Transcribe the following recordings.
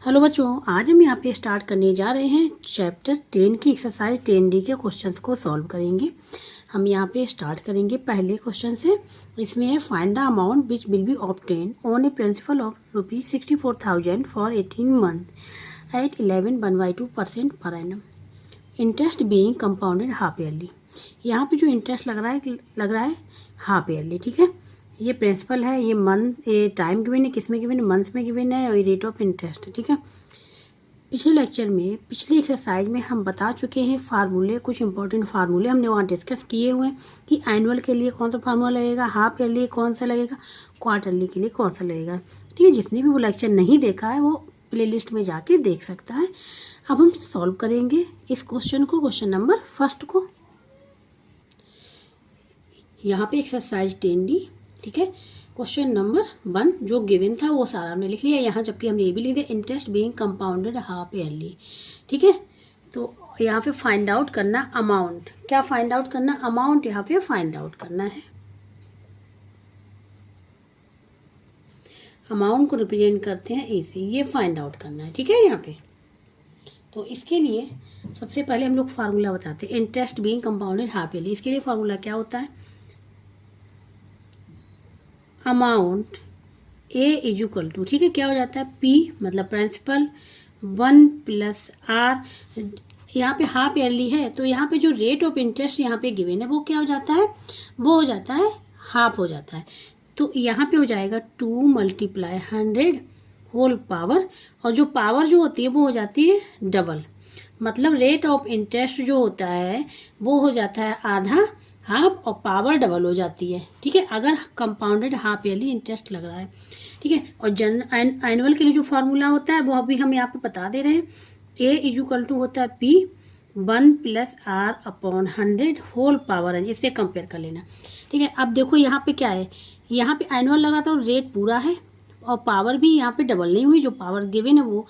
Hello बच्चों, आज हम यहाँ पे स्टार्ट करने जा रहे हैं चैप्टर 10 की एक्सरसाइज 10D के क्वेश्चंस को सॉल्व करेंगे। हम यहाँ पे स्टार्ट करेंगे पहले क्वेश्चन से। इसमें है find the amount which will be obtain on a principal of ₹64,000 for 18 month at 11.12% per annum, interest being compounded half yearly. यहाँ पे जो इंटरेस्ट लग रहा है हाफ ईयरली। ठीक है, ये प्रिंसिपल है, ये मंथ, ये टाइम गिवन है, किस में गिवन है, मंथ में गिवन है, और ये रेट ऑफ इंटरेस्ट है। ठीक है, पिछले लेक्चर में, पिछली एक्सरसाइज में हम बता चुके हैं फार्मूले, कुछ इंपॉर्टेंट फार्मूले हमने वहाँ डिस्कस किए हुए हैं कि एनुअल के लिए कौन सा फार्मूला लगेगा, हाफ ईयरली कौन सा लगेगा, क्वार्टरली के लिए कौन सा लगेगा। ठीक है, जिसने भी वो लेक्चर नहीं देखा है वो प्लेलिस्ट में जाके देख सकता है। अब हम सॉल्व करेंगे इस क्वेश्चन को, क्वेश्चन नंबर फर्स्ट को। यहाँ पे एक्सरसाइज 10D। ठीक है, क्वेश्चन नंबर 1 जो गिवन था वो सारा हमने लिख लिया यहाँ, जबकि हमने ये भी लिख दिया interest being compounded half yearly. ठीक है, तो यहाँ पे फाइंड आउट करना अमाउंट, क्या फाइंड आउट करना, अमाउंट यहाँ पे फाइंड आउट करना है। अमाउंट को रिप्रेजेंट करते हैं ए से, ये फाइंड आउट करना है। ठीक है, यहाँ पे तो इसके लिए सबसे पहले हम लोग फार्मूला बताते हैं, interest being compounded half yearly. इसके लिए फार्मूला क्या होता है, amount A is equal to, ठीक है, क्या हो जाता है, पी मतलब प्रिंसिपल 1 प्लस आर। यहाँ पे हाफ ईयरली है तो यहाँ पे जो रेट ऑफ इंटरेस्ट यहाँ पे गिवन है वो क्या हो जाता है, वो हो जाता है हाफ हो जाता है। तो यहाँ पे हो जाएगा 2 × 100 होल पावर, और जो पावर जो होती है वो हो जाती है डबल, मतलब रेट ऑफ इंटरेस्ट जो होता है वो हो जाता है आधा, हाफ, और पावर डबल हो जाती है। ठीक है, अगर कंपाउंडेड हाफ ईयरली इंटरेस्ट लग रहा है। ठीक है, और एनुअल के लिए जो फार्मूला होता है वो अभी हम यहाँ पे बता दे रहे हैं, ए इज इक्वल टू होता है P 1 + R/100 whole power n, इससे कंपेयर कर लेना। ठीक है, अब देखो यहाँ पे क्या है, यहाँ पे एनुअल लगा था और रेट पूरा है, और पावर भी यहाँ पे डबल नहीं हुई, जो पावर गिवन है वो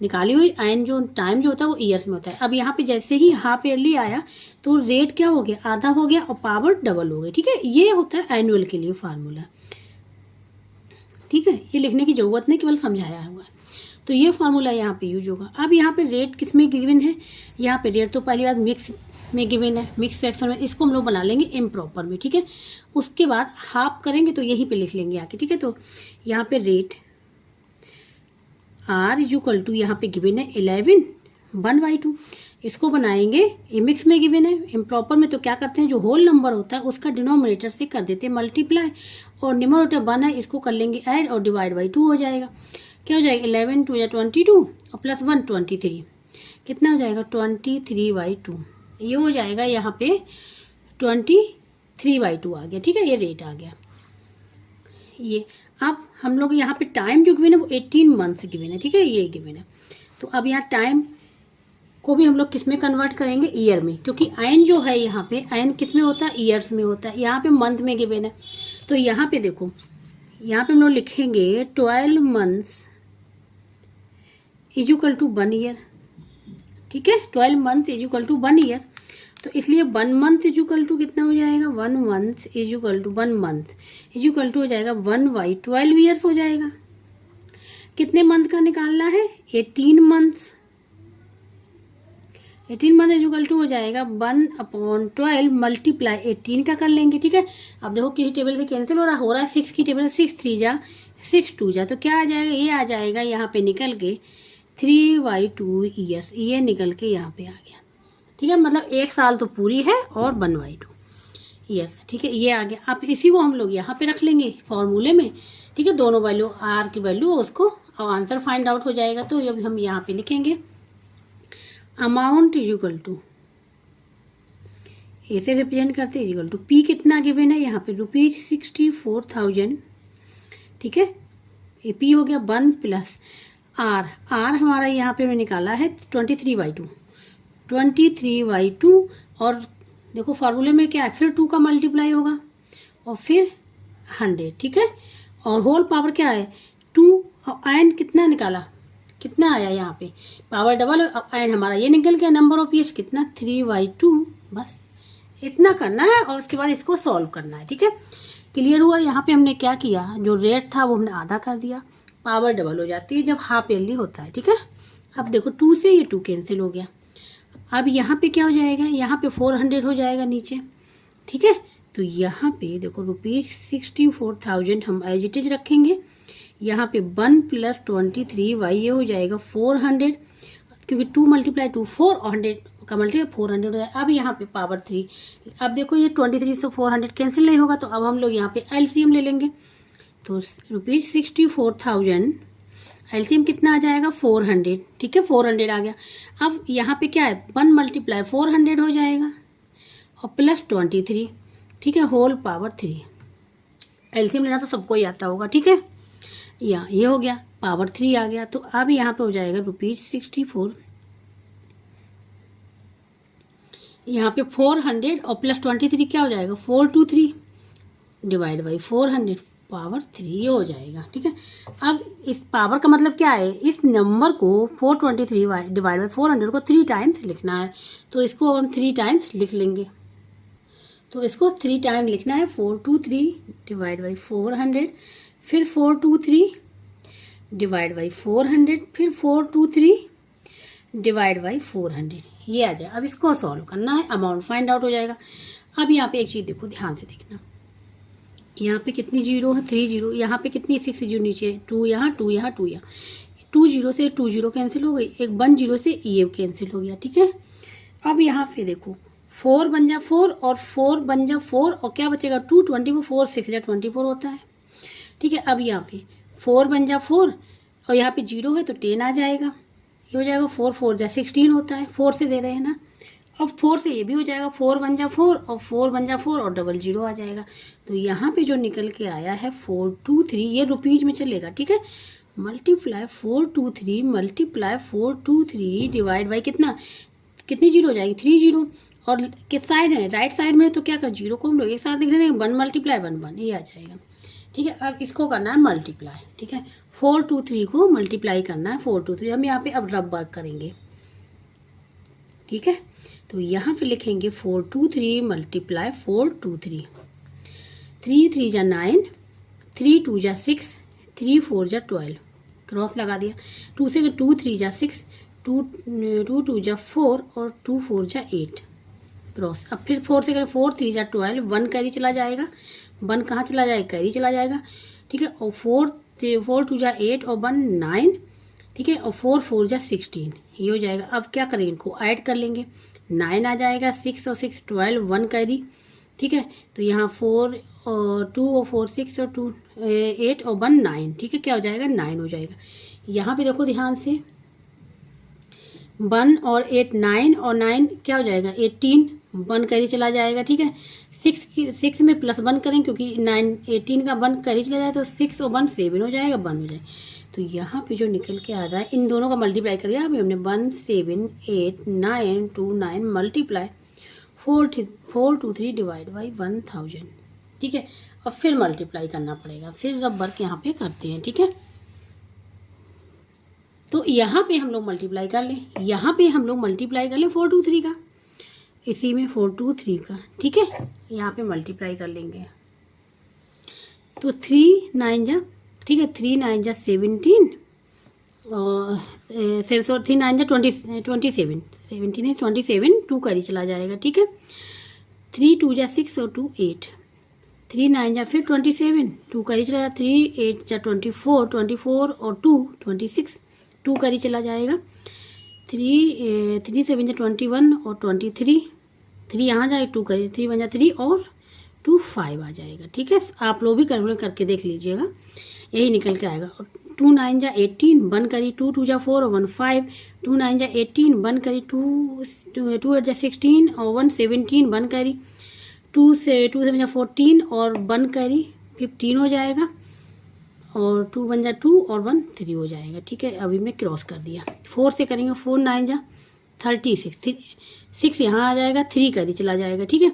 निकाली हुई, एंड जो टाइम जो होता है वो ईयर्स में होता है। अब यहाँ पे जैसे ही हाफ ईयरली आया तो रेट क्या हो गया, आधा हो गया, और पावर डबल हो गई। ठीक है, ये होता है एनुअल के लिए फार्मूला। ठीक है, ये लिखने की जरूरत नहीं, केवल समझाया हुआ है। तो ये फार्मूला यहाँ पे यूज होगा। अब यहाँ पे रेट किस में गिवन है, यहाँ पे रेट तो पहली बात मिक्स में गिवन है, मिक्स फ्रैक्शन में, इसको हम लोग बना लेंगे इम्प्रॉपर में। ठीक है, उसके बाद हाफ करेंगे तो यहीं पे लिख लेंगे आके। ठीक है, तो यहाँ पे rate R is equal to, यहाँ पे गिवन है 11/2, इसको बनाएंगे, ये मिक्स में गिवन है, इम्प्रॉपर में तो क्या करते हैं, जो होल नंबर होता है उसका डिनोमिनेटर से कर देते हैं मल्टीप्लाई, और न्यूमरेटर 1 है इसको कर लेंगे ऐड, और डिवाइड बाई 2 हो जाएगा। क्या हो जाएगा, 11 × 2 = 22, और प्लस 1 23, कितना हो जाएगा 23/2, ये हो जाएगा यहाँ पे 23/2 आ गया। ठीक है, ये रेट आ गया ये। अब हम लोग यहाँ पे टाइम जो गिवन है वो 18 मंथ्स गिवन है। ठीक है, ये गिवन है, तो अब यहाँ टाइम को भी हम लोग किस में कन्वर्ट करेंगे, ईयर में, क्योंकि आयन जो है यहाँ पे, आयन किस में होता है, ईयर्स में होता है, यहाँ पे मंथ में गिवन है। तो यहाँ पे देखो, यहाँ पे हम लोग लिखेंगे 12 months is equal to 1 year. ठीक है, 12 months is equal to 1 year, तो इसलिए 1 मंथ इज इक्वल टू कितना हो जाएगा, 1 month is equal to 1 month is equal to हो जाएगा 1/12 ईयर्स हो जाएगा। कितने मंथ का निकालना है, 18 months, 18 month is equal to हो जाएगा 1/12 मल्टीप्लाई 18 का कर लेंगे। ठीक है, अब देखो किसी टेबल से कैंसिल हो रहा है 6 की टेबल, 6 3 जा 6 2 जा, तो क्या आ जाएगा, ये आ जाएगा यहाँ पे निकल के 3/2 ईयर्स, ये निकल के यहाँ पे आ गया। ठीक है, मतलब 1 साल तो पूरी है और 1/2 ईयर्स। ठीक है, ये आ गया। अब इसी को हम लोग यहाँ पे रख लेंगे फॉर्मूले में। ठीक है, दोनों वैल्यू, आर की वैल्यू उसको, और आंसर फाइंड आउट हो जाएगा। तो अब हम यहाँ पे लिखेंगे अमाउंट इज इक्वल टू, ए से रिप्रेजेंट करते इज इक्वल टू पी, कितना गिवन है यहाँ पे ₹64,000। ठीक है, ये पी हो गया 1 + आर, आर हमारा यहाँ पे निकाला है 23/2, 23/2, और देखो फार्मूले में क्या है, फिर 2 का मल्टीप्लाई होगा और फिर 100। ठीक है, और होल पावर क्या है 2, और एन कितना निकाला, कितना आया यहाँ पे, पावर डबल, एन हमारा ये निकल गया, नंबर ऑफ ईयर्स कितना 3/2। बस इतना करना है, और उसके बाद इसको सॉल्व करना है। ठीक है, क्लियर हुआ। यहाँ पे हमने क्या किया, जो रेट था वो हमने आधा कर दिया, पावर डबल हो जाती है जब हाफ ईयरली होता है, ठीक है। अब देखो 2 से ये 2 कैंसिल हो गया। अब यहाँ पे क्या हो जाएगा, यहाँ पे 400 हो जाएगा नीचे, ठीक है। तो यहाँ पे देखो ₹64,000 हम एज इट इज रखेंगे। यहाँ पे 1 + 23y ये हो जाएगा 400, क्योंकि 2 × 2 4 और 100 का मल्टीप्लाई 400 हो जाएगा। अब यहाँ पे पावर 3, अब देखो ये 23 से 400 कैंसिल नहीं होगा, तो अब हम लोग यहाँ पे एलसीएम ले लेंगे। तो ₹64,000 एलसीएम कितना आ जाएगा 400, ठीक है, 400 आ गया। अब यहाँ पे क्या है 1 × 400 हो जाएगा और प्लस 23, ठीक है, होल पावर 3। एलसीएम लेना तो सबको ही आता होगा, ठीक है। ये हो गया, पावर 3 आ गया। तो अब यहाँ पे हो जाएगा ₹64, यहाँ पे 400 और प्लस 23 क्या हो जाएगा 423 डिवाइड बाई 400 पावर 3 ये हो जाएगा, ठीक है। अब इस पावर का मतलब क्या है, इस नंबर को 423 डिवाइड बाई 400 को 3 टाइम्स लिखना है। तो इसको हम 3 टाइम्स लिख लेंगे। तो इसको 3 टाइम लिखना है, 423 डिवाइड बाई 400, फिर 423 डिवाइड बाई 400, फिर 423 डिवाइड बाई 400 ये आ जाए। अब इसको सॉल्व करना है, अमाउंट फाइंड आउट हो जाएगा। अब यहाँ पे एक चीज़ देखो, ध्यान से देखना, यहाँ पे कितनी जीरो है 3 जीरो, यहाँ पे कितनी 6 जीरो नीचे, 2 यहाँ 2 यहाँ 2 यहाँ, 2 जीरो से 2 जीरो कैंसिल हो गई, एक 1 जीरो से ये कैंसिल हो गया, ठीक है। अब यहाँ पे देखो 4 बन जा 4 और 4 बन जा 4 और क्या बचेगा 2 24 4 6 जा 24 होता है, ठीक है। अब यहाँ पे 4 बन जा 4 और यहाँ पे 0 है तो 10 आ जाएगा, ये हो जाएगा 4 4 जा 16 होता है, 4 से दे रहे हैं ना। अब 4 से ये भी हो जाएगा, 4 बन जा 4 और 4 बन जा 4 और 00 आ जाएगा। तो यहाँ पे जो निकल के आया है 423, ये रुपीज में चलेगा, ठीक है। मल्टीप्लाई 423 मल्टीप्लाई 423 डिवाइड बाई कितनी जीरो हो जाएगी 3 जीरो, और किस साइड है राइट साइड में, तो क्या कर जीरो को हम लोग एक साथ लिख रहे हैं 1 × 1 ये आ जाएगा, ठीक है। अब इसको करना है मल्टीप्लाई, ठीक है, 423 को मल्टीप्लाई करना है 423। हम यहाँ पे अब रब वर्क करेंगे, ठीक है। तो यहाँ पे लिखेंगे 423 मल्टीप्लाई 423, 3 3 जा 9, 3 2 जा 6, 3 4 जा 12, क्रॉस लगा दिया, 2 से 2 3 जा 6, 2 2 जा 4 और 2 4 जा 8 क्रॉस। अब फिर 4 से 4 3 जा 12, 1 कैरी चला जाएगा, 1 कहाँ चला जाएगा कैरी चला जाएगा, ठीक है। और 4 2 जा 8 और 1 9, ठीक है, और 4 4 जा 16 ये हो जाएगा। अब क्या करेंगे, इनको ऐड कर लेंगे, 9 आ जाएगा, 6 और 6 12, 1 कैरी, ठीक है। तो यहाँ 4 और 2 और 4 6 और 2 8 और 1 9, ठीक है, क्या हो जाएगा 9 हो जाएगा। यहाँ पे देखो ध्यान से 1 और 8 9 और 9 क्या हो जाएगा 18, 1 कैरी चला जाएगा, ठीक है। 6 में प्लस 1 करें क्योंकि 9 18 का 1 कैरी चला जाए तो 6 और 1 7 हो जाएगा, 1 हो जाएगा। तो यहाँ पे जो निकल के आ रहा है इन दोनों का मल्टीप्लाई करिए, अभी हमने 1 7 8 9 2 9 मल्टीप्लाई 423 डिवाइड बाई 1000, ठीक है। और फिर मल्टीप्लाई करना पड़ेगा, फिर रब वर्क यहाँ पे करते हैं, ठीक है। तो यहाँ पे हम लोग मल्टीप्लाई कर लें, यहाँ पे हम लोग मल्टीप्लाई कर लें 423 का, इसी में 423 का, ठीक है, यहाँ पे मल्टीप्लाई कर लेंगे। तो 3 9 जा, ठीक है, 3 9 जा 17 और 3 9 जा 27 17 है 27, 2 कैरी चला जाएगा, ठीक है। 3 2 जा 6 और 2 8, 3 9 जा फिर 27, 2 कैरी चला जाएगा, 3 8 जा 24 और 2 26, 2 कैरी चला जाएगा, 3 7 जा 21 और 23, 3 यहाँ जाएगा 2 कैरी, 3 1 जा 3 और 2 5 आ जाएगा, ठीक है। आप लोग भी कैलकुलेट करके देख लीजिएगा, यही निकल के आएगा। और 2 9 जा 18, 1 करी 2 2 जा 4 और 1 5, 2 9 जा 18, 1 करी 2 8 जा 16 और 1 17, 1 करी 2 7 जा 14 और 1 करी 15 हो जाएगा, और 2 1 जा 2 और 1 3 हो जाएगा, ठीक है। अभी मैं क्रॉस कर दिया, 4 से करेंगे 4 9 जा 36, 6 यहाँ आ जाएगा, 3 करी चला जाएगा, ठीक है।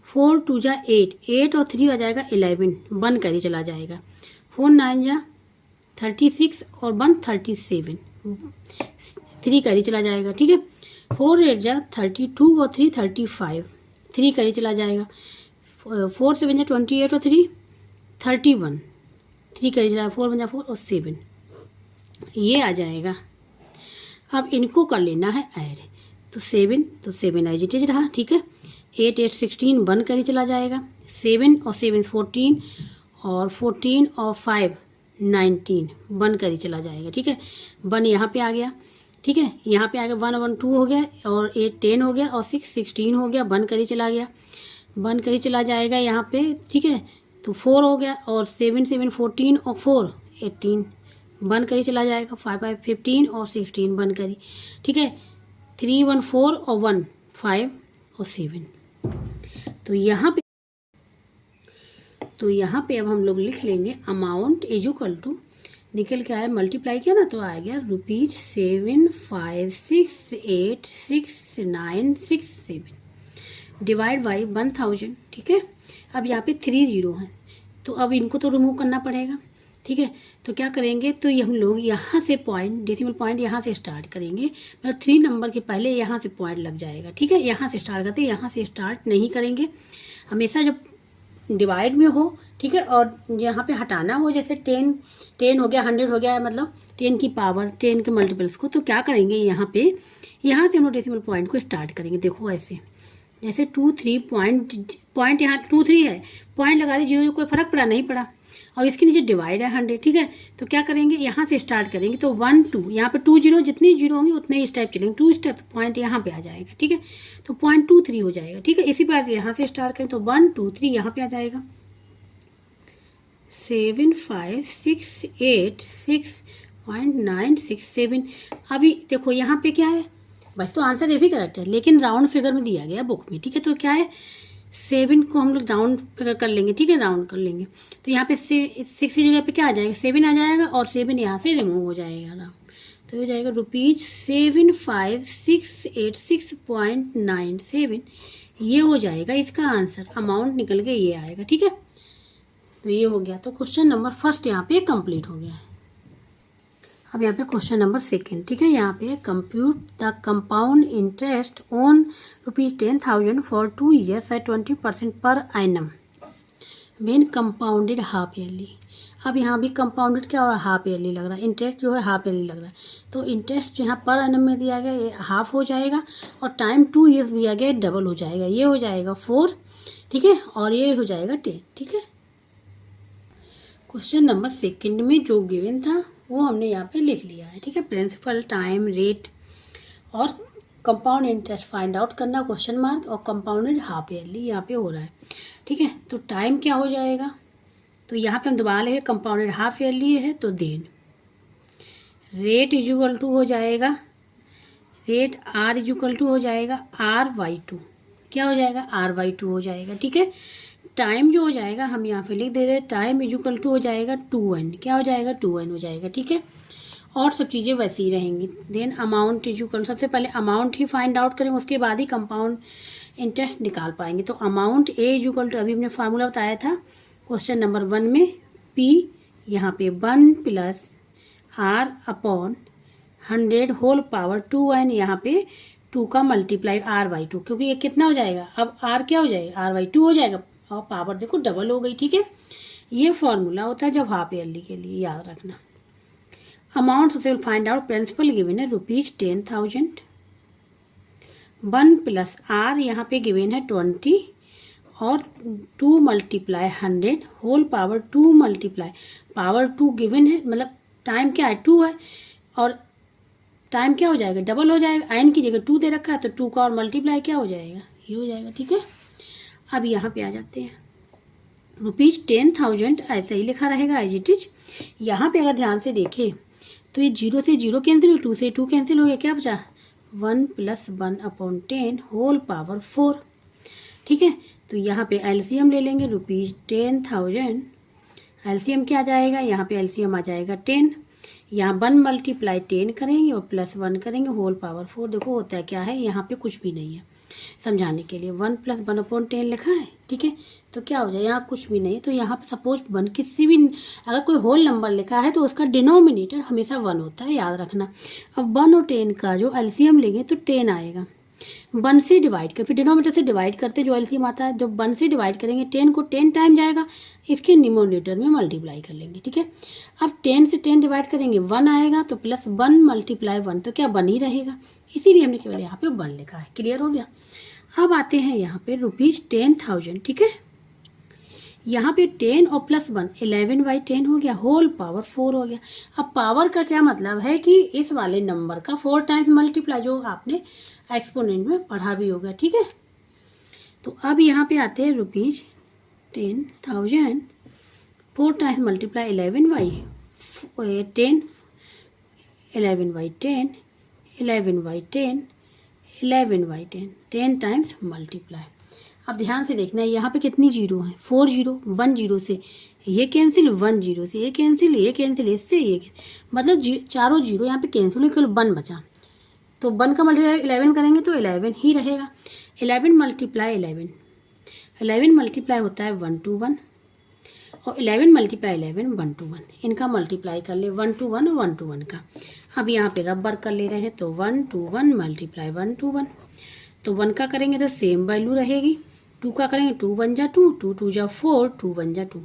4 2 जा 8, 8 और 3 आ जाएगा 11, 1 करी चला जाएगा, 4 9 जा 36 और 1 37, 3 करी चला जाएगा, ठीक है। 4 8 जा 32 और 3 35, 3 करी चला जाएगा, 4 7 जा 28 और 3 31, 3 करी चला, 4 1 जा 4 और 7 ये आ जाएगा। अब इनको कर लेना है ऐड। तो 7 एज इट इज रहा, ठीक है। 8 8 16 बन कर ही चला जाएगा। 7 और 7 14 और 14 और 5 19 बन कर ही चला जाएगा, ठीक है। 1 यहाँ पे आ गया, ठीक है। यहाँ पे आ गया 1 1 2 हो गया और 8 10 हो गया और 6 16 हो गया, बन कर ही चला गया, बन कर ही चला जाएगा यहाँ पे, ठीक है। तो 4 हो गया और 7 7 14 और 4 18 बन कर ही चला जाएगा। 5 5 15 और 16 बन कर ही, ठीक है। 3 1 4 और 1 5 और 7। तो यहाँ पे अब हम लोग लिख लेंगे अमाउंट इज इक्वल टू, निकल के आया मल्टीप्लाई किया ना तो आ गया ₹7,5,6,8,6,9,6,7 डिवाइड बाई 1000, ठीक है। अब यहाँ पे 3 0 है तो अब इनको तो रिमूव करना पड़ेगा, ठीक है। तो क्या करेंगे, तो ये हम लोग यहाँ से पॉइंट, डेसिमल पॉइंट यहाँ से स्टार्ट करेंगे, मतलब 3 नंबर के पहले यहाँ से पॉइंट लग जाएगा, ठीक है। यहाँ से स्टार्ट करते, यहाँ से स्टार्ट नहीं करेंगे हमेशा जब डिवाइड में हो, ठीक है। और यहाँ पे हटाना हो, जैसे 10 हो गया, 100 हो गया, मतलब 10 की पावर 10 के मल्टीपल्स को, तो क्या करेंगे यहाँ पे, यहाँ से हम लोग डेसिमल पॉइंट को स्टार्ट करेंगे। देखो ऐसे, जैसे 2 3 पॉइंट यहाँ 2 3 है, पॉइंट लगा दी, 0 कोई फर्क पड़ा नहीं पड़ा। और इसके नीचे डिवाइड है 100, ठीक है। तो क्या करेंगे, यहाँ से स्टार्ट करेंगे, तो 1 2 यहाँ पे 2 0, जितनी 0 होंगी उतने ही स्टेप चलेंगे, 2 स्टेप, पॉइंट यहाँ पे आ जाएगा, ठीक है। तो 0.23 हो जाएगा, ठीक है। इसी प्रकार से यहाँ से स्टार्ट करें तो 1 2 3 यहाँ पे आ जाएगा 7,5,6,8,6,9,6,7। अभी देखो यहाँ पे क्या है, बस तो आंसर ये भी करेक्ट है, लेकिन राउंड फिगर में दिया गया बुक में, ठीक है। तो क्या है, 7 को हम लोग राउंड फिगर कर लेंगे, ठीक है, राउंड कर लेंगे। तो यहाँ पे 6 की जगह पे क्या आ जाएगा, 7 आ जाएगा और 7 यहाँ से रिमूव हो जाएगा ना, तो हो जाएगा ₹7,5,686.97। ये हो जाएगा इसका आंसर, अमाउंट निकल के ये आएगा, ठीक है। तो ये हो गया, तो क्वेश्चन नंबर फर्स्ट यहाँ पे कंप्लीट हो गया है। अब यहाँ पे क्वेश्चन नंबर सेकंड, ठीक है। यहाँ पे compute the compound interest on ₹10,000 for 2 years at 20% per annum when compounded half yearly. अब यहाँ भी कंपाउंडेड क्या और हाफ ईयरली लग रहा है, इंटरेस्ट जो है हाफ ईयरली लग रहा है। तो इंटरेस्ट जो यहाँ पर एनम में दिया गया ये हाफ हो जाएगा और टाइम 2 years दिया गया डबल हो जाएगा, ये हो जाएगा 4, ठीक है, और ये हो जाएगा 10, ठीक है। क्वेश्चन नंबर सेकंड में जो गिवन था वो हमने यहाँ पे लिख लिया है, ठीक है। प्रिंसिपल, टाइम, रेट और कंपाउंड इंटरेस्ट फाइंड आउट करना, क्वेश्चन मार्क, और कंपाउंडेड हाफ ईयरली यहाँ पे हो रहा है, ठीक है। तो टाइम क्या हो जाएगा, तो यहाँ पे हम दोबारा लेंगे, कंपाउंडेड हाफ ईयरली है तो then rate is equal to हो जाएगा, rate R is equal to हो जाएगा R/2, क्या हो जाएगा, R/2 हो जाएगा, ठीक है। टाइम जो हो जाएगा हम यहाँ पे लिख दे रहे हैं, टाइम इज इक्वल टू हो जाएगा 2n, क्या हो जाएगा 2n हो जाएगा, ठीक है। और सब चीज़ें वैसी ही रहेंगी। देन अमाउंट इज इक्वल, सबसे पहले अमाउंट ही फाइंड आउट करेंगे, उसके बाद ही कंपाउंड इंटरेस्ट निकाल पाएंगे। तो amount A is equal to, अभी हमने फार्मूला बताया था क्वेश्चन नंबर 1 में, P यहाँ पे 1 + R/100 होल पावर 2n, यहाँ पे 2 का मल्टीप्लाई R/2, क्योंकि ये कितना हो जाएगा, अब R क्या हो जाएगा, R/2 हो जाएगा और पावर देखो डबल हो गई, ठीक है। ये फॉर्मूला होता है जब हाफ ईयरली के लिए, याद रखना। अमाउंट से फाइंड आउट, प्रिंसिपल गिवन है ₹10,000, 1 + R यहाँ पे गिवन है 20 और 2 × 100 होल पावर 2 × पावर 2 गिवन है, मतलब टाइम क्या है 2 है और टाइम क्या हो जाएगा डबल हो जाएगा, n की जगह 2 दे रखा है तो 2 का और मल्टीप्लाई क्या हो जाएगा, ये हो जाएगा, ठीक है। अब यहाँ पे आ जाते हैं, ₹10,000 ऐसे ही लिखा रहेगा एज इट इज। यहाँ पे अगर ध्यान से देखें तो ये 0 से 0 कैंसिल, 2 से 2 कैंसिल हो गया, क्या बचा 1 + 1/10 होल पावर 4, ठीक है। तो यहाँ पे एलसीएम ले लेंगे, ₹10,000 एलसीएम क्या आ जाएगा, यहाँ पे एलसीएम आ जाएगा 10, यहाँ 1 × 10 करेंगे और +1 करेंगे होल पावर 4। देखो होता है क्या है, यहाँ पे कुछ भी नहीं है, समझाने के लिए 1 + 1/10 लिखा है, ठीक है। तो क्या हो जाए, यहाँ कुछ भी नहीं है, तो यहाँ पे सपोज 1 किसी भी, अगर कोई होल नंबर लिखा है तो उसका डिनोमिनेटर हमेशा 1 होता है, याद रखना। अब 1 और 10 का जो एलसीएम लेंगे तो 10 आएगा, 1 से डिवाइड कर, फिर डिनोमीटर से डिवाइड करते जो एलसीएम आता है, जब 1 से डिवाइड करेंगे 10 को 10 टाइम जाएगा, इसके न्यूमरेटर में मल्टीप्लाई कर लेंगे, ठीक है। अब 10 से 10 डिवाइड करेंगे 1 आएगा, तो प्लस 1 मल्टीप्लाई 1 तो क्या 1 ही रहेगा, इसीलिए हमने केवल यहाँ पे 1 लिखा है। क्लियर हो गया। अब आते हैं यहाँ पे ₹10,000, ठीक है। यहाँ पे 10 और प्लस 1 11/10 हो गया, होल पावर 4 हो गया। अब पावर का क्या मतलब है कि इस वाले नंबर का 4 टाइम्स मल्टीप्लाई, जो आपने एक्सपोनेंट में पढ़ा भी होगा, ठीक है। तो अब यहाँ पे आते हैं ₹10,000, 4 टाइम्स मल्टीप्लाई 11/10, 11/10, 11/10, 11/10, 10 टाइम्स मल्टीप्लाई। अब ध्यान से देखना है यहाँ पे कितनी जीरो हैं, 4 जीरो, 1 जीरो से ये कैंसिल, 1 जीरो से ये कैंसिल, ये कैंसिल, इससे ये मतलब चारों जीरो यहाँ पे कैंसिल, केवल 1 बचा। तो 1 का मल्टीप्लाई 11 करेंगे तो 11 ही रहेगा। 11 मल्टीप्लाई 11, 11 मल्टीप्लाई होता है 1 to 1, और 11 मल्टीप्लाई 11 1 to 1, इनका मल्टीप्लाई कर ले 1 to 1 और 1 to 1 का। अब यहाँ पे रबर कर ले रहे हैं, तो 1 to 1 मल्टीप्लाई 1 to 1, तो 1 का करेंगे तो सेम वैल्यू रहेगी, 2 का करेंगे 2 1 जा 2, 2 2 जा 4, 2 1 जा 2,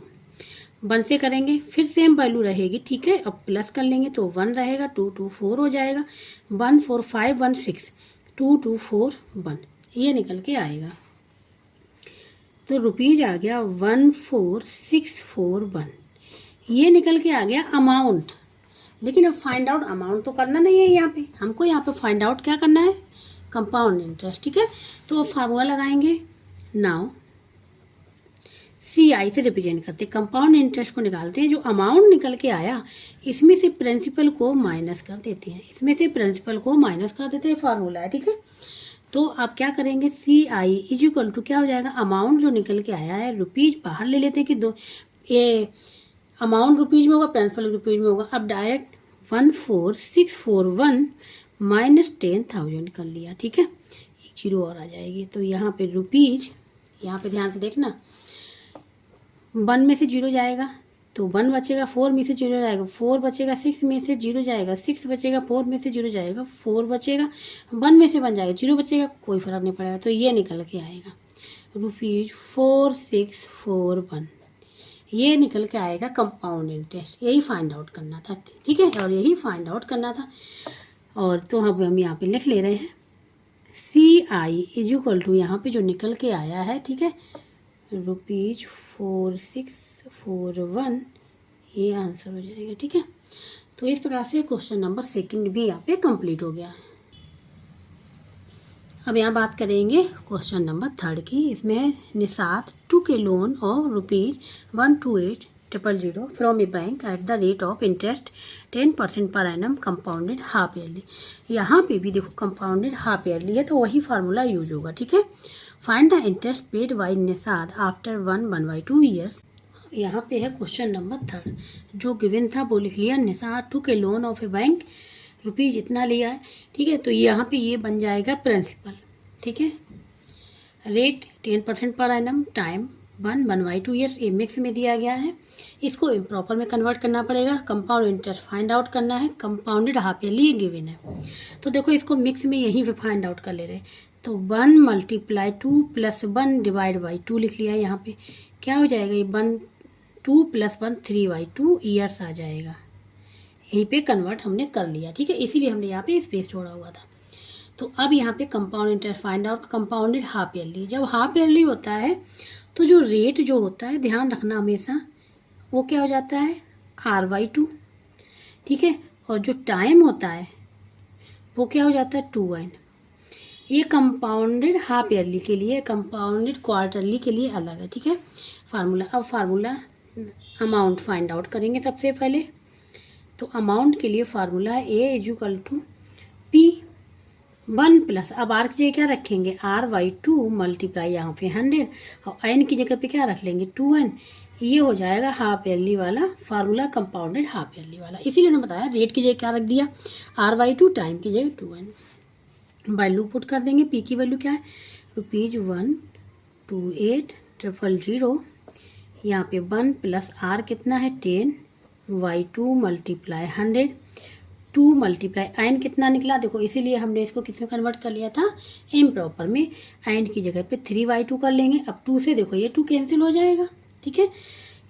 1 से करेंगे फिर सेम वैल्यू रहेगी, ठीक है। अब प्लस कर लेंगे तो 1 रहेगा, 2 2 4 हो जाएगा, 1 4 5 1 6, 2 2 4 1, ये निकल के आएगा। तो रुपीज आ गया 14641, ये निकल के आ गया अमाउंट। लेकिन अब फाइंड आउट अमाउंट तो करना नहीं है यहाँ पे, हमको यहाँ पे फाइंड आउट क्या करना है, कंपाउंड इंटरेस्ट, ठीक है। तो अब फार्मूला लगाएंगे, नाउ CI से रिप्रेजेंट करते हैं, कंपाउंड इंटरेस्ट को निकालते हैं। जो अमाउंट निकल के आया इसमें से प्रिंसिपल को माइनस कर देते हैं, इसमें से प्रिंसिपल को माइनस कर देते हैं, फार्मूला है, ठीक है। तो आप क्या करेंगे, CI इज इक्वल टू क्या हो जाएगा, अमाउंट जो निकल के आया है रुपीज बाहर ले लेते हैं कि दो ये अमाउंट रुपीज में होगा, प्रिंसिपल रुपीज में होगा। अब डायरेक्ट 14641 माइनस 10,000 कर लिया, ठीक है, एक जीरो और आ जाएगी। तो यहाँ पे रुपीज, यहाँ पे ध्यान से देखना, 1 में से जीरो जाएगा तो 1 बचेगा, 4 में से जीरो जाएगा 4 बचेगा, 6 में से जीरो जाएगा 6 बचेगा, 4 में से जीरो जाएगा 4 बचेगा, 1 में से 1 जाएगा 0 बचेगा, कोई फर्क नहीं पड़ेगा। तो ये निकल के आएगा ₹4641, ये निकल के आएगा कंपाउंड इंटरेस्ट। यही फाइंड आउट करना था, ठीक है, और यही फाइंड आउट करना था। और तो हम यहाँ पे लिख ले रहे हैं CI इज इक्वल टू, यहाँ पे जो निकल के आया है, ठीक है, ₹4641, ये आंसर हो जाएगा, ठीक है। तो इस प्रकार से क्वेश्चन नंबर 2 भी यहाँ पे कंप्लीट हो गया है। अब यहाँ बात करेंगे क्वेश्चन नंबर 3 की। इसमें है निसात टू के loan of ₹128,000 from A bank at the rate of interest 10% per annum compounded half yearly. यहाँ पे भी देखो कंपाउंडेड हाफ ईयरली है, तो वही फार्मूला यूज होगा, ठीक है। Find the interest paid by Nishad after 1/2 years. यहाँ पे है क्वेश्चन नंबर 3, जो गिवन था वो लिख लिया, निसाद टू के loan of A bank, rupees इतना लिया है, ठीक है। तो यहाँ पे ये बन जाएगा प्रिंसिपल, ठीक है, rate 10% per annum, time 1/2 years, ये मिक्स में दिया गया है, इसको इम्प्रॉपर में कन्वर्ट करना पड़ेगा, कंपाउंड इंटरेस्ट फाइंड आउट करना है, कंपाउंडेड हाफ ईयरली गिवन है। तो देखो इसको मिक्स में यहीं पे फाइंड आउट कर ले रहे हैं, तो 1 × 2 + 1 / 2 लिख लिया। यहाँ पे क्या हो जाएगा, ये 2 + 1 3/2 ईयर्स आ जाएगा, यहीं पे कन्वर्ट हमने कर लिया, ठीक है, इसीलिए हमने यहाँ पे स्पेस छोड़ा हुआ था। तो अब यहाँ पे compound interest find out, compounded half yearly. जब हाफ ईयरली होता है तो जो रेट जो होता है, ध्यान रखना हमेशा, वो क्या हो जाता है R/2, ठीक है, और जो टाइम होता है वो क्या हो जाता है 2n। ये कंपाउंडेड हाफ ईयरली के लिए, कंपाउंडेड क्वार्टरली के लिए अलग है, ठीक है, फार्मूला। अब फार्मूला अमाउंट फाइंड आउट करेंगे सबसे पहले। तो अमाउंट के लिए फार्मूला है A is equal to P1 plus, अब R की जगह क्या रखेंगे, R/2 मल्टीप्लाई यहाँ पे 100, और N की जगह पे क्या रख लेंगे 2n। ये हो जाएगा हाफ ईयरली वाला फार्मूला, कंपाउंडेड हाफ ईयरली वाला। इसीलिए मैंने बताया रेट की जगह क्या रख दिया R/2, टाइम की जगह 2n। वैल्यू पुट कर देंगे, P की वैल्यू क्या है ₹128,000, यहाँ पे 1 + R कितना है 10/2 मल्टीप्लाई 100, 2 मल्टीप्लाई एन कितना निकला देखो, इसीलिए हमने इसको किस में कन्वर्ट कर लिया था, एम प्रॉपर में। एन की जगह पे 3y2 कर लेंगे। अब 2 से देखो ये 2 कैंसिल हो जाएगा, ठीक है।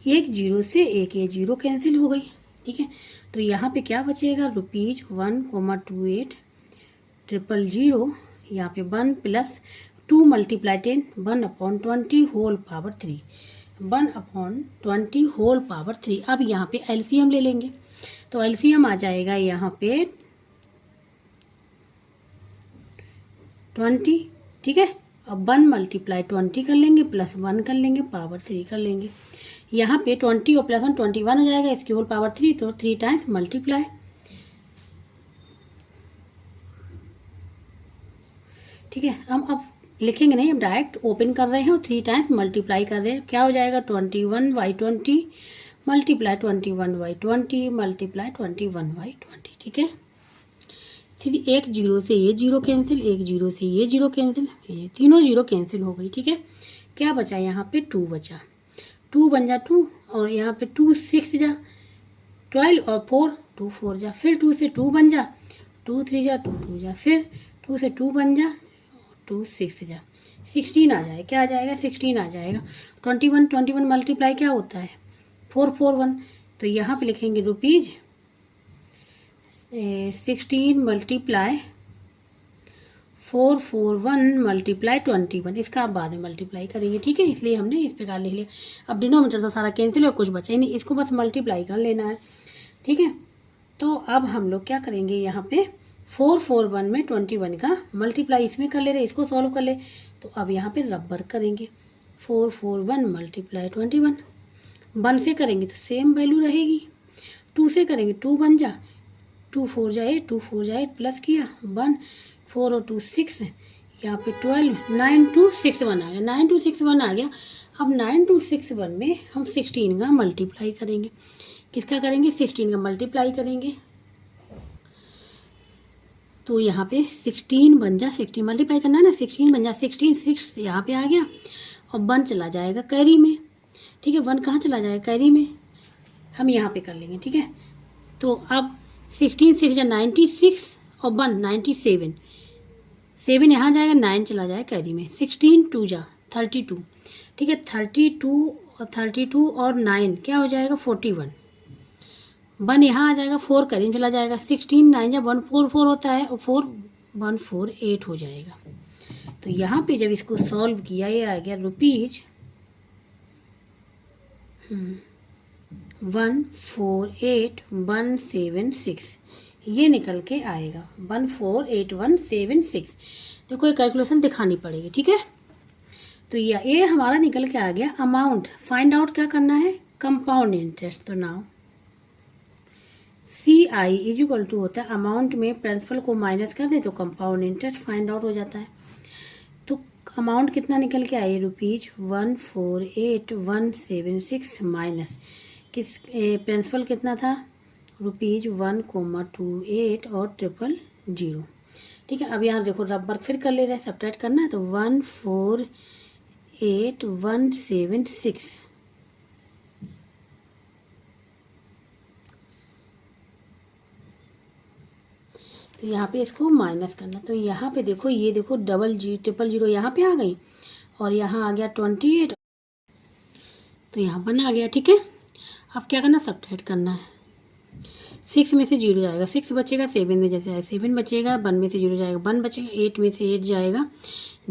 एक जीरो से एक ये जीरो कैंसिल हो गई, ठीक है। तो यहाँ पे क्या बचेगा, ₹1,28,000, यहाँ पे 1 plus 2 multiply 10, 1/20 whole power 3, 1/20 whole power 3। अब यहाँ पे एलसीएम ले लेंगे, तो एलसीएम आ जाएगा यहाँ पे 20, ठीक है। अब 1 मल्टीप्लाई 20 कर लेंगे, प्लस 1 कर लेंगे, पावर 3 कर लेंगे। यहाँ पे 20 और प्लस 1 21 हो जाएगा, इसकी होल पावर 3, तो 3 टाइम्स मल्टीप्लाई, ठीक है। अब लिखेंगे नहीं, अब डायरेक्ट ओपन कर रहे हैं और 3 टाइम्स मल्टीप्लाई कर रहे हैं। क्या हो जाएगा, 21/20 मल्टीप्लाई 21/20 मल्टीप्लाई 21/20, ठीक है। फिर एक जीरो से ये जीरो कैंसिल, एक जीरो से ये जीरो कैंसिल, ये तीनों जीरो कैंसिल हो गई, ठीक है। क्या बचा यहाँ पे, 2 बचा, 2 बन जा 2, और यहाँ पे 2 6 जा 12, और 4 2 4 जा, फिर 2 से 2 बन जा, 2 3 जा 2 2 जा, फिर 2 से 2 बन जा, 2 6 जा, 16 आ जाए, क्या आ जाएगा, 16 आ जाएगा। 21 मल्टीप्लाई क्या होता है, 441, तो यहाँ पे लिखेंगे ₹16 मल्टीप्लाई 441 मल्टीप्लाई 21, इसका आप बाद में मल्टीप्लाई करेंगे, ठीक है। इसलिए हमने इस प्रकार लिख लिया। अब डिनोमिनेटर तो सारा कैंसिल हो, कुछ बचा ही नहीं, इसको बस मल्टीप्लाई कर लेना है, ठीक है। तो अब हम लोग क्या करेंगे, यहाँ पे 441 में 21 का मल्टीप्लाई इसमें कर ले रहे, इसको सॉल्व कर ले, तो अब यहाँ पे रबर करेंगे, 441 मल्टीप्लाई 21, 1 से करेंगे तो सेम वैल्यू रहेगी, 2 से करेंगे 2 बन जा, 2 4 जा 8, 2 4 जा 8, प्लस किया 1, 4 और 2 6, यहाँ पे 12, 9261 आ गया, 9261 आ गया। अब 9261 में हम 16 का मल्टीप्लाई करेंगे, किसका करेंगे, 16 का मल्टीप्लाई करेंगे, तो यहाँ पे 16 बन जा, 16 मल्टीप्लाई करना है ना, 16 बन जा, 16 6 यहाँ पे आ गया, और 1 चला जाएगा कैरी में, ठीक है। 1 कहाँ चला जाएगा, कैरी में, हम यहाँ पे कर लेंगे, ठीक है। तो अब 16 6 जा 96, और 1 97, 7 यहाँ जाएगा, 9 चला जाएगा कैरी में, 16 2 जा 32, ठीक है। 32 और 9 क्या हो जाएगा, 41, 1 यहाँ आ जाएगा, 4 कैरी में चला जाएगा, 16 9 जा 144 होता है, और 4 148 हो जाएगा। तो यहाँ पे जब इसको सॉल्व किया, ये आ गया ₹148,176, ये निकल के आएगा 148,176। तो कोई कैलकुलेशन दिखानी पड़ेगी, ठीक है। तो ये हमारा निकल के आ गया। अमाउंट फाइंड आउट क्या करना है, कंपाउंड इंटरेस्ट। तो now CI is equal to होता है, अमाउंट में प्रिंसिपल को माइनस कर दे तो कंपाउंड इंटरेस्ट फाइंड आउट हो जाता है। तो अमाउंट कितना निकल के आए, ₹148,176 माइनस किस प्रिंसिपल कितना था, ₹1,28 और 000, ठीक है। अब यहाँ देखो रबर फिर कर ले रहे हैं, सब्ट्रैक्ट करना है, तो 148,176, तो यहाँ पे इसको माइनस करना, तो यहाँ पे देखो, ये देखो 000 यहाँ पे आ गई, और यहाँ आ गया 28, तो यहाँ 1 आ गया, ठीक है। अब क्या करना, सब्ट्रैक्ट करना है, 6 में से 0 जाएगा, 6 बचेगा, 7 में जैसे आए 7 बचेगा, 1 में से 0 जाएगा, 1 बचेगा, 8 में से 8 जाएगा,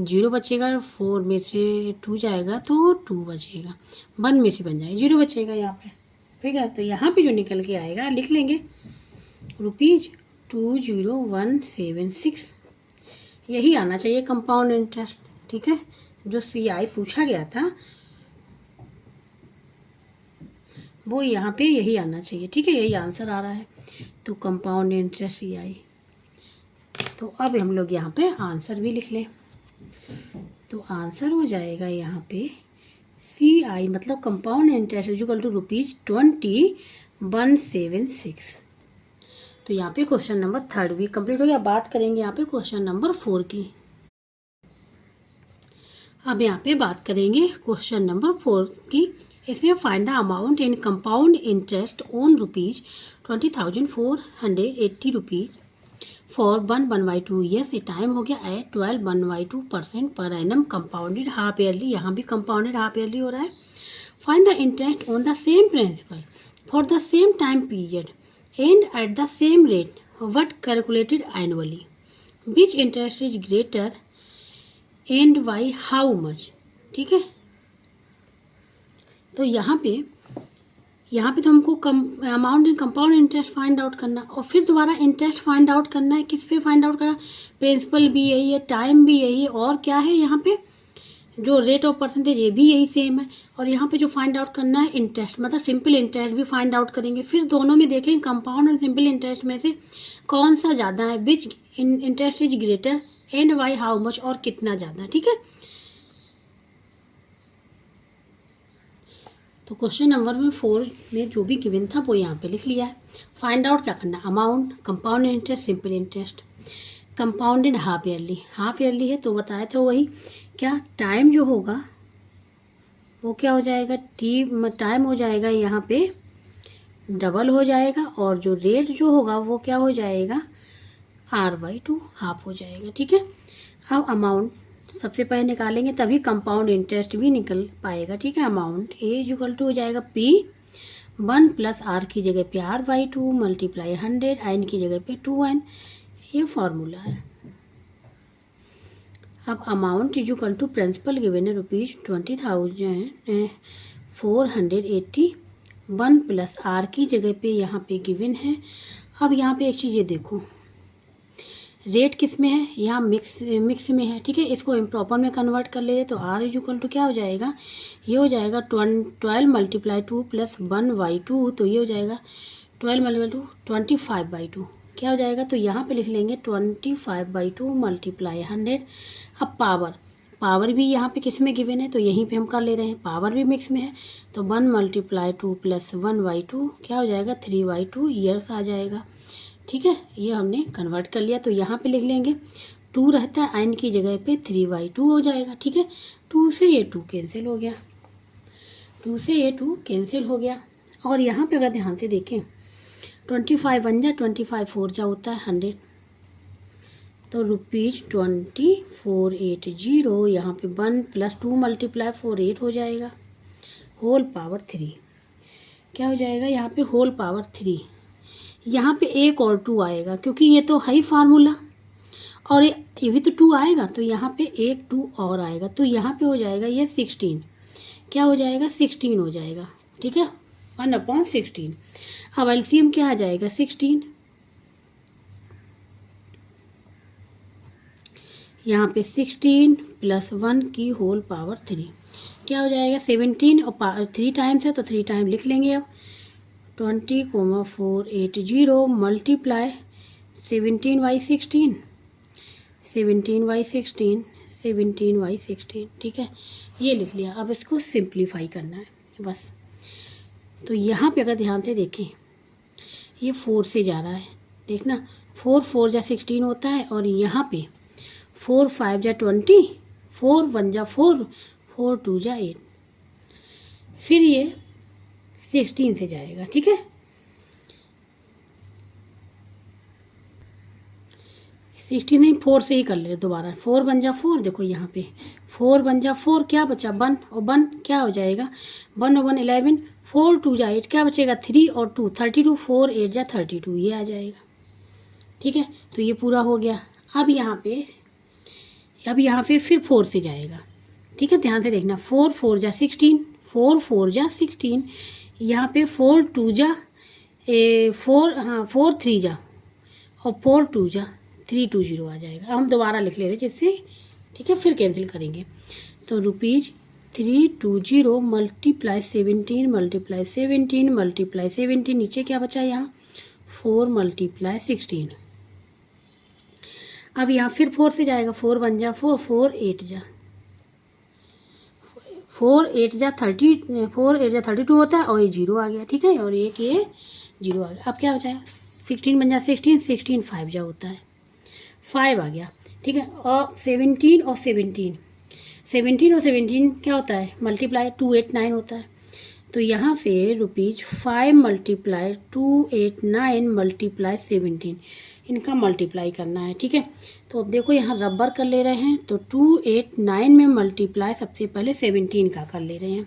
0 बचेगा, 4 में से 2 जाएगा तो 2 बचेगा, 1 में से बन जाएगा, 0 बचेगा यहाँ पे, ठीक है। तो यहाँ पे जो निकल के आएगा लिख लेंगे ₹20176, यही आना चाहिए कंपाउंड इंटरेस्ट, ठीक है। जो CI पूछा गया था वो यहाँ पे यही आना चाहिए, ठीक है, यही आंसर आ रहा है। तो कंपाउंड इंटरेस्ट CI, तो अब हम लोग यहाँ पे आंसर भी लिख लें, तो आंसर हो जाएगा यहाँ पे CI मतलब compound interest is equal to ₹20,176। तो यहाँ पे क्वेश्चन नंबर 3 भी कंप्लीट हो गया। बात करेंगे यहाँ पे क्वेश्चन नंबर 4 की। अब यहाँ पे बात करेंगे क्वेश्चन नंबर 4 की। इसमें find the amount in compound interest on ₹20,480 for 1/2 years. ये टाइम हो गया eight 12.12% per annum compounded half yearly, यहाँ भी कंपाउंडेड हाफ ईयरली हो रहा है। Find the interest on the same principal for the same time period and at the same rate what calculated annually, which interest is greater and by how much. ठीक है, तो यहाँ पे तो हमको amount in compound interest find out करना, और फिर दोबारा इंटरेस्ट फाइंड आउट करना है। किस पे फाइंड आउट करना, प्रिंसिपल भी यही है, टाइम भी यही है, और क्या है यहाँ पे जो रेट ऑफ परसेंटेज ये भी यही सेम है। और यहाँ पे जो फाइंड आउट करना है इंटरेस्ट, मतलब सिंपल इंटरेस्ट भी फाइंड आउट करेंगे। फिर दोनों में देखेंगे कंपाउंड और सिंपल इंटरेस्ट में से कौन सा ज़्यादा है, विच interest is greater and by how much, और कितना ज़्यादा। ठीक है, तो क्वेश्चन नंबर 4 में जो भी गिवन था वो यहाँ पे लिख लिया है। फाइंड आउट क्या करना, amount, compound interest, simple interest. Compounded half yearly है तो बताए थे वही, क्या टाइम जो होगा वो क्या हो जाएगा, टाइम हो जाएगा यहाँ पे डबल हो जाएगा, और जो रेट जो होगा वो क्या हो जाएगा R/2 हाफ हो जाएगा। ठीक है, अब अमाउंट सबसे पहले निकालेंगे तभी कंपाउंड इंटरेस्ट भी निकल पाएगा। ठीक है, अमाउंट A हो जाएगा P 1 + R की जगह पे R/2 मल्टीप्लाई 100 n की जगह पे 2n, ये फॉर्मूला है। अब अमाउंट = प्रिंसिपल गिवन है ₹20,480, 1 + R की जगह पे यहाँ पे गिवन है। अब यहाँ पे एक चीज़ ये देखो, रेट किस में है, यहाँ मिक्स में है। ठीक है, इसको इम्प्रॉपर में कन्वर्ट कर ले तो R क्या हो जाएगा, ये हो जाएगा 12 × 2 + 1/2, तो ये हो जाएगा 12 × 2 25/2, क्या हो जाएगा, तो यहाँ पे लिख लेंगे 25/2 मल्टीप्लाई 100। अब पावर भी यहाँ पे किस में गिवन है, तो यहीं पे हम कर ले रहे हैं, पावर भी मिक्स में है, तो 1 × 2 + 1/2 क्या हो जाएगा 3/2 ईयर्स आ जाएगा। ठीक है, ये हमने कन्वर्ट कर लिया, तो यहाँ पे लिख लेंगे 2 रहता है n की जगह पे 3/2 हो जाएगा। ठीक है, 2 से ये 2 कैंसिल हो गया, 2 से ये 2 कैंसिल हो गया। और यहाँ पे अगर ध्यान से देखें 25 बन जा 25 4 जा होता है 100, तो ₹2480, यहाँ पे 1 + 2 × 4 8 हो जाएगा, होल पावर 3 क्या हो जाएगा, यहाँ पे होल पावर 3। यहाँ पे 1 और 2 आएगा क्योंकि ये तो है ही फार्मूला, और ये भी तो 2 आएगा, तो यहाँ पे 1 2 और आएगा, तो यहाँ पे हो जाएगा ये 16, क्या हो जाएगा 16 हो जाएगा। ठीक है, 1/16। अब एलसीएम क्या आ जाएगा 16, यहाँ पे 16 + 1 की होल पावर 3 क्या हो जाएगा 17, और 3 टाइम्स है तो 3 टाइम लिख लेंगे। अब 20,480 मल्टीप्लाई 17/16, 17/16, 17/16। ठीक है, ये लिख लिया। अब इसको सिंप्लीफाई करना है बस। तो यहाँ पे अगर ध्यान से देखें ये 4 से जा रहा है, देखना 4 4 जा 16 होता है, और यहाँ पे 4 5 जा 20, 4 1 जा 4, 4 2 जा 8, फिर ये 16 से जाएगा। ठीक है, 16 नहीं 4 से ही कर ले दोबारा, 4 1 जा 4, देखो यहाँ पे 4 1 जा 4, क्या बचा 1, और 1 क्या हो जाएगा 1 और 1 11, 4 2 जा 8, क्या बचेगा 3 और 2 32, 4 8 जा 32, ये आ जाएगा। ठीक है, तो ये पूरा हो गया। अब यहाँ पे फिर 4 से जाएगा। ठीक है, ध्यान से देखना 4 4 जा 16, 4 4 जा 16, यहाँ पे 4 2 जा 4 3 जा, और 4 2 जा 320 आ जाएगा। हम दोबारा लिख ले रहे जिससे, ठीक है, फिर कैंसिल करेंगे, तो ₹320 मल्टीप्लाई 17 मल्टीप्लाई 17 मल्टीप्लाई 17, नीचे क्या बचा यहाँ 4 मल्टीप्लाई 16। अब यहाँ फिर 4 से जाएगा, 4 1 जा 4, 4 8 जा 32 होता है, और ये 0 आ गया। ठीक है, और ये 0 आ गया। अब क्या बचा है 16 बन जा 16, 16 5 जा होता है, 5 आ गया। ठीक है, और 17 और 17 क्या होता है मल्टीप्लाई 2 8 9 होता है, तो यहाँ से ₹5 मल्टीप्लाई 289 मल्टीप्लाई 17 इनका मल्टीप्लाई करना है। ठीक है, तो अब देखो यहाँ रबर कर ले रहे हैं, तो 289 में मल्टीप्लाई सबसे पहले 17 का कर ले रहे हैं।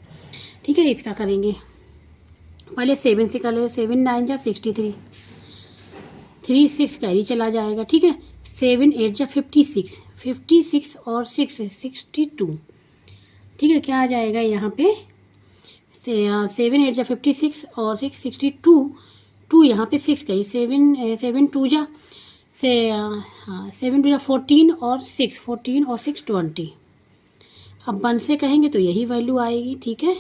ठीक है, इसका करेंगे पहले 7 से कर ले, 7 9 जा 63, 3 6 कैरी चला जाएगा। ठीक है, 7 8 जा 56, 56 और 6 62। ठीक है, क्या आ जाएगा यहाँ पे 7 8 जा 56 और 6 62, 2 यहाँ पे 6 कही, 7 2 जा 7 2 जा 14 और 6 14 और 6 20। अब 1 से कहेंगे तो यही वैल्यू आएगी। ठीक है,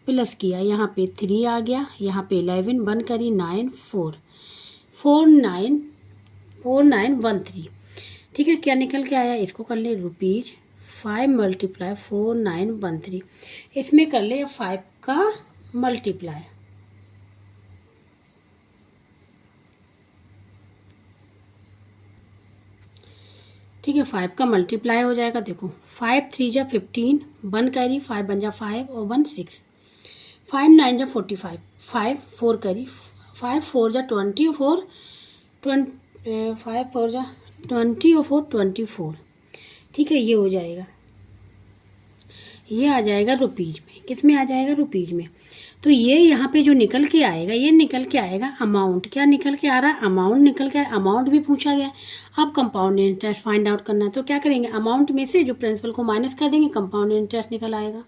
प्लस किया, यहाँ पे 3 आ गया, यहाँ पे 11 1 करी 9 4 4 9 4 9 1 3। ठीक है, क्या निकल के आया, इसको कर ले ₹5 मल्टीप्लाई 4 9 1 3। इसमें कर ले 5 का मल्टीप्लाई, ठीक है 5 का मल्टीप्लाई हो जाएगा। देखो 5 3 जा 15, 1 कैरी, 5 1 जा 5 और 1 6, 5 9 जा 45, 5 4 कैरी, 5 4 जा 20 और 5 4 जा 20 और 4 24। ठीक है, ये हो जाएगा, ये आ जाएगा रुपीज में। किस में आ जाएगा, रुपीज में। तो ये यहाँ पे जो निकल के आएगा, ये निकल के आएगा अमाउंट। क्या निकल के आ रहा है, अमाउंट निकल के, अमाउंट भी पूछा गया। अब कंपाउंड इंटरेस्ट फाइंड आउट करना है, तो क्या करेंगे, अमाउंट में से जो प्रिंसिपल को माइनस कर देंगे, कंपाउंड इंटरेस्ट निकल आएगा।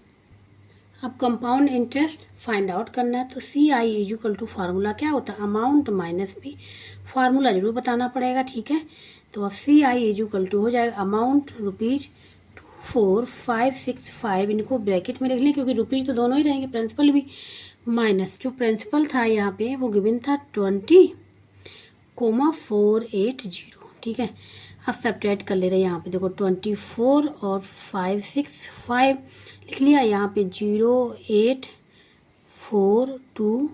अब कंपाउंड इंटरेस्ट फाइंड आउट करना है, तो CI इक्वल टू फार्मूला क्या होता है, अमाउंट माइनस भी, फार्मूला जरूर बताना पड़ेगा। ठीक है, तो अब CI इक्वल टू हो जाएगा अमाउंट ₹24,565, इनको ब्रैकेट में लिख लें क्योंकि रुपीज तो दोनों ही रहेंगे, प्रिंसिपल भी, माइनस जो प्रिंसिपल था यहाँ पे वो गिवन था 20,480। ठीक है, अब सब्ट्रैक्ट कर ले रहे हैं, यहाँ पे देखो 24 और 5 6 5 लिख लिया, यहाँ पे 0 8 4 2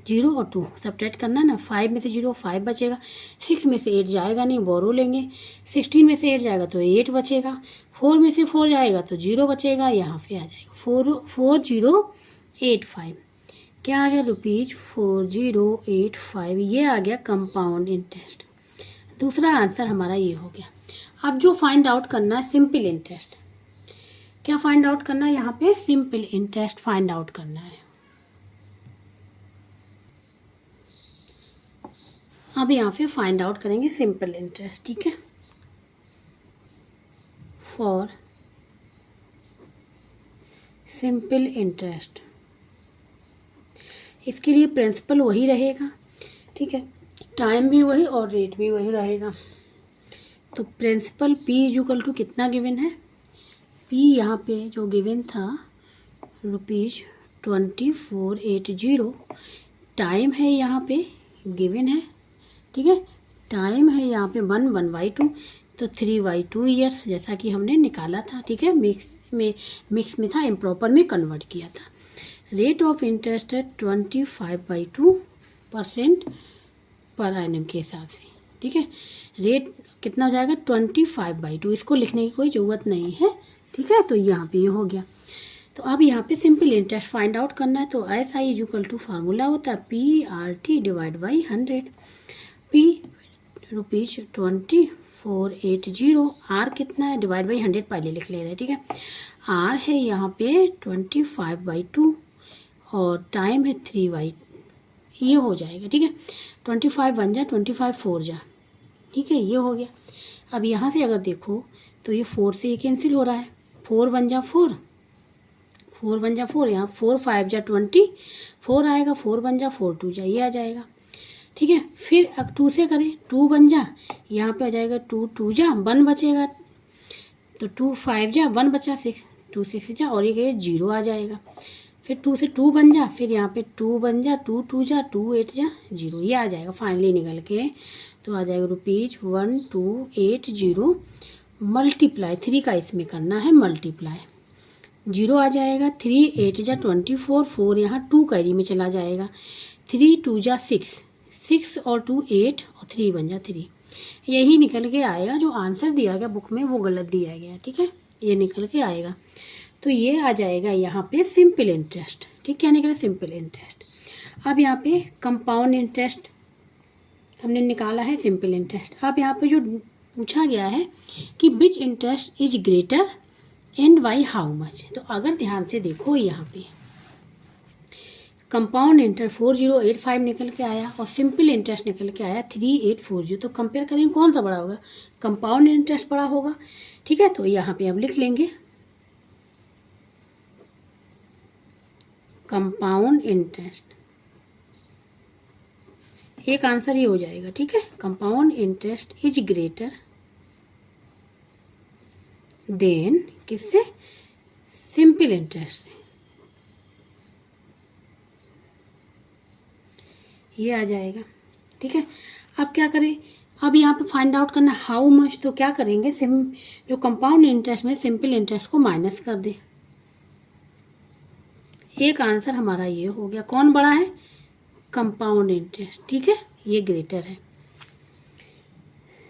0 और 2 सब्ट्रैक्ट करना है ना, 5 में से 0 5 बचेगा, 6 में से 8 जाएगा नहीं, बोरो लेंगे, 16 में से 8 जाएगा तो 8 बचेगा, 4 में से 4 जाएगा तो 0 बचेगा, यहाँ पे आ जाएगा 4085। क्या आ गया, ₹4085, ये आ गया कंपाउंड इंटरेस्ट। दूसरा आंसर हमारा ये हो गया। अब जो फाइंड आउट करना है सिंपल इंटरेस्ट, क्या फाइंड आउट करना है, यहाँ पे सिंपल इंटरेस्ट फाइंड आउट करना है। अब यहाँ पे फाइंड आउट करेंगे सिंपल इंटरेस्ट। ठीक है, फॉर सिंपल इंटरेस्ट, इसके लिए प्रिंसिपल वही रहेगा। ठीक है, टाइम भी वही और रेट भी वही रहेगा। तो प्रिंसिपल P इक्वल टू कितना गिवन है, P यहाँ पे जो गिवन था ₹24,880, टाइम है यहाँ पे गिवन है। ठीक है, टाइम है यहाँ पे 1/2, तो 3/2 ईयर्स, जैसा कि हमने निकाला था। ठीक है, मिक्स में था, इम्प्रॉपर में कन्वर्ट किया था। रेट ऑफ इंटरेस्ट है 25/2% पर एनम के हिसाब से। ठीक है, रेट कितना हो जाएगा 25/2, इसको लिखने की कोई ज़रूरत नहीं है। ठीक है, तो यहाँ पे ये हो गया। तो अब यहाँ पे सिंपल इंटरेस्ट फाइंड आउट करना है, तो SI इक्वल टू फार्मूला होता है PRT divide by 100। P ₹24,880, R कितना है, डिवाइड बाई 100 पहले लिख ले रहे हैं। ठीक है, R है यहाँ पे 25/2 और टाइम है 3/, ये हो जाएगा। ठीक है, 25 1 जा 25 4 जा। ठीक है, ये हो गया। अब यहाँ से अगर देखो तो ये 4 से ये कैंसिल हो रहा है, 4 1 जा 4, 4 1 जा 4, यहाँ 4 5 जा 20, 4 आएगा, 4 1 जा 4 2 जा, ये आ जाएगा। ठीक है, फिर अब 2 से करें, 2 बन जा, यहाँ पे आ जाएगा 2 2 जा 1 बचेगा, तो 2 5 जा 1 बचा 6, 2 6 जा और ये 0 आ जाएगा। फिर 2 से 2 बन जा, फिर यहाँ पे 2 बन जा, 2 2 जा 2 8 जा 0, ये आ जाएगा फाइनली निकल के। तो आ जाएगा ₹1280 मल्टीप्लाई 3 का इसमें करना है मल्टीप्लाई, 0 आ जाएगा, 3 8 जा 24, 4 यहाँ 2 कैरी में चला जाएगा, 3 2 जा 6 6 और 2 8 और 3 बन जा 3, यही निकल के आएगा। जो आंसर दिया गया बुक में वो गलत दिया गया। ठीक है, ये निकल के आएगा। तो ये आ जाएगा यहाँ पे सिंपल इंटरेस्ट। ठीक, क्या निकला? Simple interest. अब यहाँ पे कंपाउंड इंटरेस्ट हमने निकाला है, सिंपल इंटरेस्ट। अब यहाँ पे जो पूछा गया है कि विच interest is greater and by how much. तो अगर ध्यान से देखो यहाँ पे कंपाउंड इंटरेस्ट 4085 निकल के आया और सिंपल इंटरेस्ट निकल के आया 3840। तो कंपेयर करेंगे कौन सा बड़ा होगा? कंपाउंड इंटरेस्ट बड़ा होगा। ठीक है, तो यहाँ पे अब लिख लेंगे कंपाउंड इंटरेस्ट। एक आंसर ये हो जाएगा। ठीक है, compound interest is greater than किससे? सिंपल इंटरेस्ट से। ये आ जाएगा। ठीक है, अब क्या करें? अब यहाँ पे फाइंड आउट करना हाउ मच। तो क्या करेंगे? जो कंपाउंड इंटरेस्ट में सिंपल इंटरेस्ट को माइनस कर दे। एक आंसर हमारा ये हो गया। कौन बड़ा है? Compound interest. ठीक है, ये ग्रेटर है।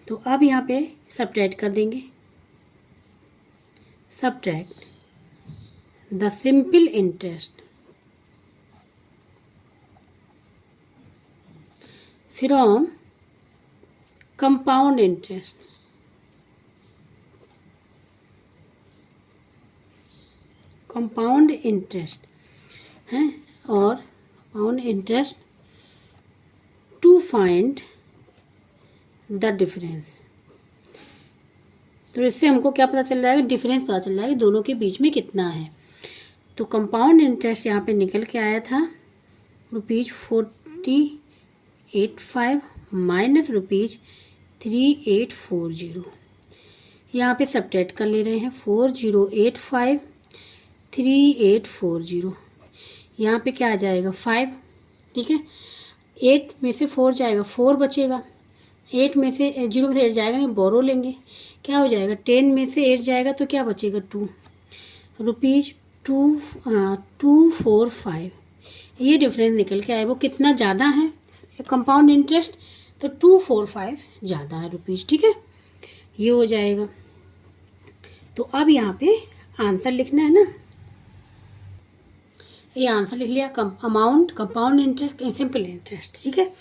तो अब यहाँ पे सब्ट्रैक्ट कर देंगे। Subtract the simple interest from compound interest. Compound interest है और compound interest to find the difference. तो इससे हमको क्या पता चल जाएगा? डिफरेंस पता चल जाएगा दोनों के बीच में कितना है। तो कंपाउंड इंटरेस्ट यहाँ पे निकल के आया था ₹4085 माइनस ₹3840। यहाँ पे सब्ट्रैक्ट कर ले रहे हैं 4085 3840। यहाँ पे क्या आ जाएगा? 5। ठीक है, 8 में से 4 जाएगा, 4 बचेगा। 8 में से 0 में से 8 जाएगा नहीं, बोरो लेंगे। क्या हो जाएगा? 10 में से 8 जाएगा तो क्या बचेगा? 2 रुपीज़ 245। ये डिफरेंस निकल के आए। वो कितना ज़्यादा है कंपाउंड इंटरेस्ट? तो 245 ज़्यादा है रुपीज़। ठीक है, ये हो जाएगा। तो अब यहाँ पे आंसर लिखना है ना, ये आंसर लिख लिया। Amount, compound interest, simple interest. ठीक है,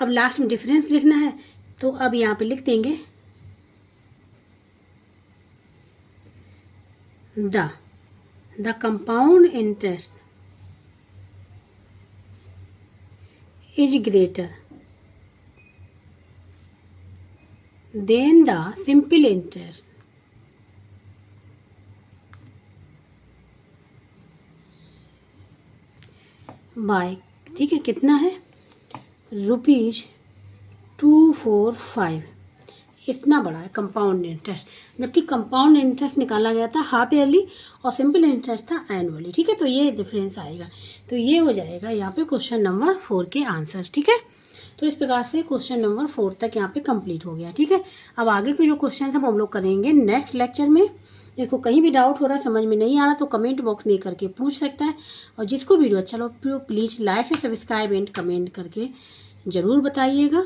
अब लास्ट में डिफरेंस लिखना है। तो अब यहाँ पे लिख देंगे the compound interest is greater than the simple interest by. ठीक है, कितना है? ₹245। इतना बड़ा है कंपाउंड इंटरेस्ट, जबकि कंपाउंड इंटरेस्ट निकाला गया था हाफ ईयरली और सिंपल इंटरेस्ट था एनुअली। ठीक है, तो ये डिफरेंस आएगा। तो ये हो जाएगा यहाँ पे क्वेश्चन नंबर 4 के आंसर। ठीक है, तो इस प्रकार से क्वेश्चन नंबर 4 तक यहाँ पे कंप्लीट हो गया। ठीक है, अब आगे के जो क्वेश्चन है हम लोग करेंगे नेक्स्ट लेक्चर में। जिसको कहीं भी डाउट हो रहा है, समझ में नहीं आ रहा, तो कमेंट बॉक्स में करके पूछ सकता है। और जिसको वीडियो अच्छा लगे प्लीज़ लाइक और सब्सक्राइब एंड कमेंट करके ज़रूर बताइएगा।